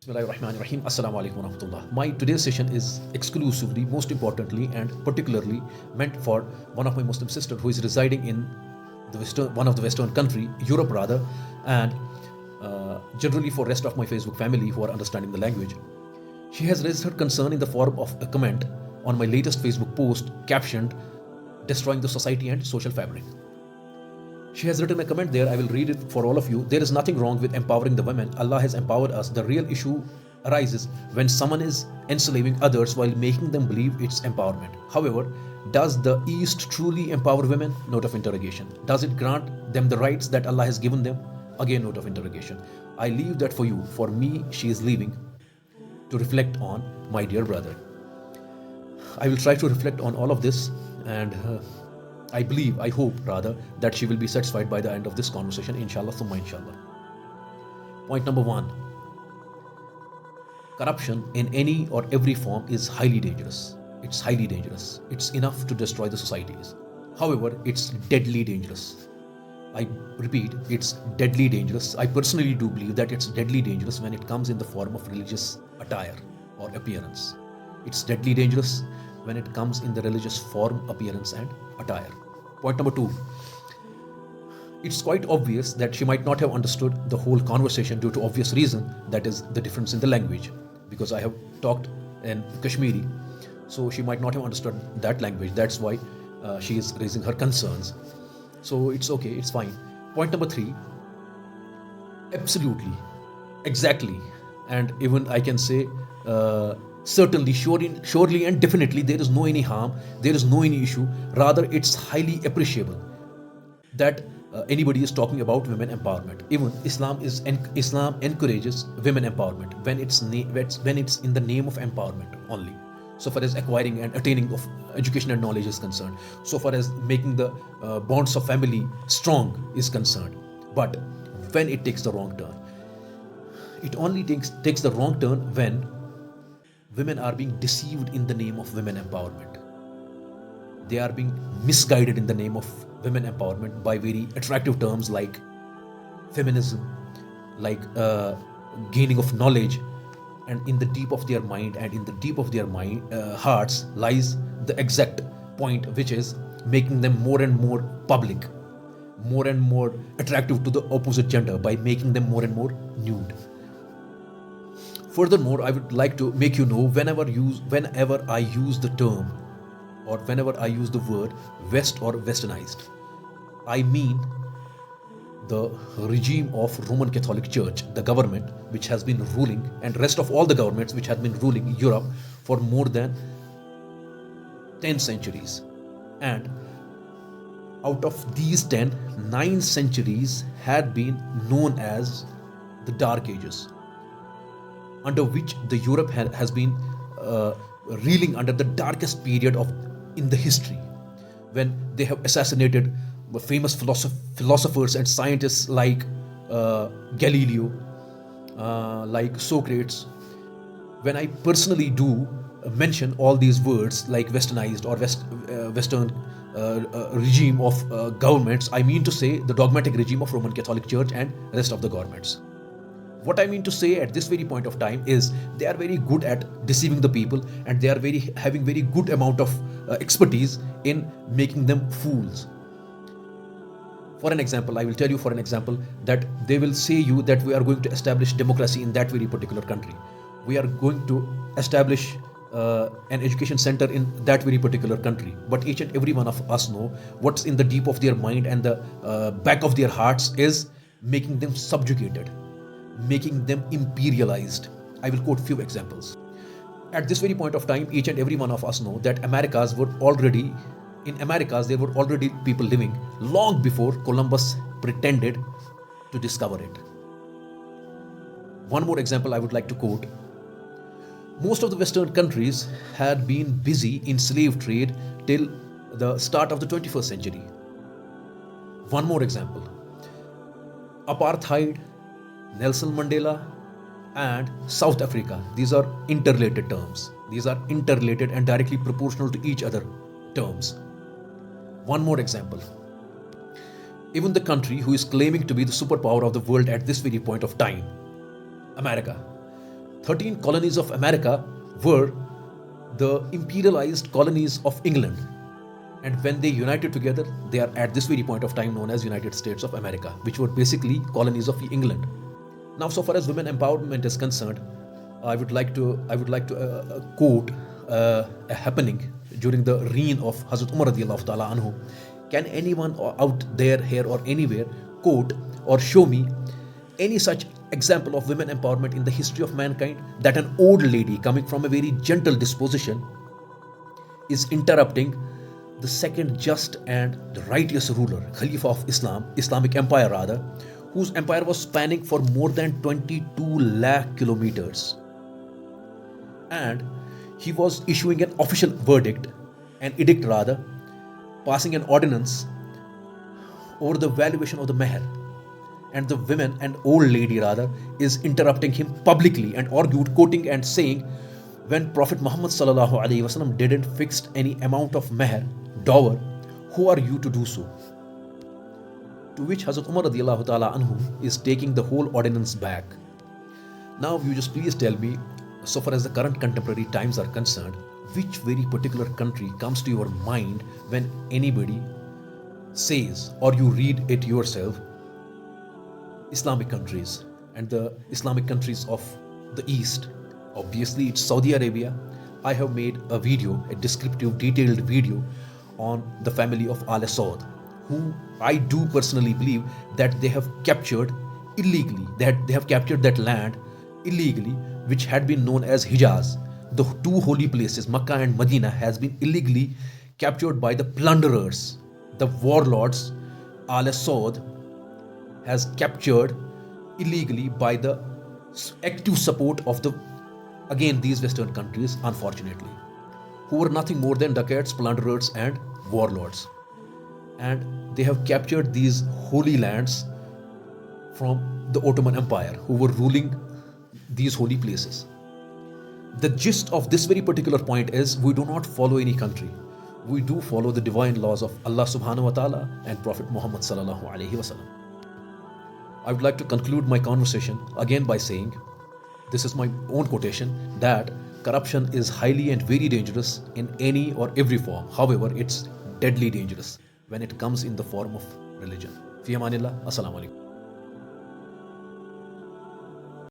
Bismillahirrahmanirrahim. Assalamu alaikum warahmatullah. My today's session is exclusively, most importantly, and particularly meant for one of my Muslim sisters who is residing in one of the Western country, Europe rather, and generally for rest of my Facebook family who are understanding the language. She has raised her concern in the form of a comment on my latest Facebook post captioned "Destroying the Society and Social Fabric." She has written a comment there. I will read it for all of you. There is nothing wrong with empowering the women. Allah has empowered us. The real issue arises when someone is enslaving others while making them believe it's empowerment. However, does the East truly empower women? Note of interrogation. Does it grant them the rights that Allah has given them? Again, note of interrogation. I leave that for you. For me, she is leaving to reflect on, my dear brother. I will try to reflect on all of this, and I hope rather, that she will be satisfied by the end of this conversation, inshallah, thumma inshallah. Point number one. Corruption in any or every form is highly dangerous. It's highly dangerous. It's enough to destroy the societies. However, it's deadly dangerous. I repeat, it's deadly dangerous. I personally do believe that it's deadly dangerous when it comes in the form of religious attire or appearance. It's deadly dangerous when it comes in the religious form, appearance, and attire. Point number two. It's quite obvious that she might not have understood the whole conversation due to obvious reason, that is the difference in the language, because I have talked in Kashmiri, so she might not have understood that language. That's why she is raising her concerns. So it's okay, it's fine. Point number three. Absolutely, exactly, and even I can say certainly, surely and definitely there is no any harm, there is no any issue. Rather, it's highly appreciable that anybody is talking about women empowerment. Even Islam encourages women empowerment when it's in the name of empowerment only. So far as acquiring and attaining of education and knowledge is concerned, so far as making the bonds of family strong is concerned. But when it takes the wrong turn, it only takes the wrong turn when women are being deceived in the name of women empowerment. They are being misguided in the name of women empowerment by very attractive terms like feminism, like gaining of knowledge, and in the deep of their mind and in the deep of their hearts lies the exact point, which is making them more and more public, more and more attractive to the opposite gender by making them more and more nude. Furthermore, I would like to make you know, whenever I use the term or whenever I use the word West or Westernized, I mean the regime of Roman Catholic Church, the government which has been ruling, and rest of all the governments which have been ruling Europe for more than 10 centuries. And out of these 10, 9 centuries had been known as the Dark Ages, under which the Europe has been reeling under the darkest period in the history, when they have assassinated famous philosophers and scientists like Galileo, like Socrates. When I personally do mention all these words like westernized or Western regime of governments, I mean to say the dogmatic regime of Roman Catholic Church and rest of the governments. What I mean to say at this very point of time is they are very good at deceiving the people, and they are having very good amount of expertise in making them fools. For an example, I will tell you for an example that they will say you that we are going to establish democracy in that very particular country. We are going to establish an education center in that very particular country. But each and every one of us know what's in the deep of their mind and the back of their hearts is making them subjugated, making them imperialized. I will quote few examples. At this very point of time, each and every one of us know that in Americas there were already people living long before Columbus pretended to discover it. One more example I would like to quote. Most of the Western countries had been busy in slave trade till the start of the 21st century. One more example. Apartheid, Nelson Mandela, and South Africa. These are interrelated terms. These are interrelated and directly proportional to each other terms. One more example. Even the country who is claiming to be the superpower of the world at this very point of time, America, 13 colonies of America were the imperialized colonies of England. And when they united together, they are at this very point of time known as United States of America, which were basically colonies of England. Now, so far as women empowerment is concerned, I would like to quote a happening during the reign of Hazrat Umar radiallahu ta'ala anhu. Can anyone out there, here or anywhere, quote or show me any such example of women empowerment in the history of mankind, that an old lady coming from a very gentle disposition is interrupting the second just and the righteous ruler, Khalifa of Islam, Islamic Empire rather, whose empire was spanning for more than 22 lakh kilometers. And he was issuing an official verdict, an edict rather, passing an ordinance over the valuation of the meher. And the women and old lady rather is interrupting him publicly and argued, quoting and saying, when Prophet Muhammad sallallahu alaihi wasallam didn't fix any amount of meher, dower, who are you to do so? To which Hazrat Umar radiallahu ta'ala anhu is taking the whole ordinance back. Now you just please tell me, so far as the current contemporary times are concerned, which very particular country comes to your mind when anybody says, or you read it yourself, Islamic countries, and the Islamic countries of the East? Obviously it's Saudi Arabia. I have made a video, a descriptive, detailed video on the family of Al Saud, who I do personally believe that they have captured illegally, that they have captured that land illegally, which had been known as Hijaz. The two holy places, Makkah and Medina, has been illegally captured by the plunderers, the warlords. Al Saud has captured illegally by the active support of these Western countries, unfortunately, who were nothing more than dacoits, plunderers and warlords. And they have captured these holy lands from the Ottoman Empire, who were ruling these holy places. The gist of this very particular point is, we do not follow any country. We do follow the divine laws of Allah subhanahu wa ta'ala and Prophet Muhammad sallallahu alaihi wasallam. I would like to conclude my conversation again by saying, this is my own quotation, that corruption is highly and very dangerous in any or every form. However, it's deadly dangerous when it comes in the form of religion. Fi amanillah. Assalamu alaikum.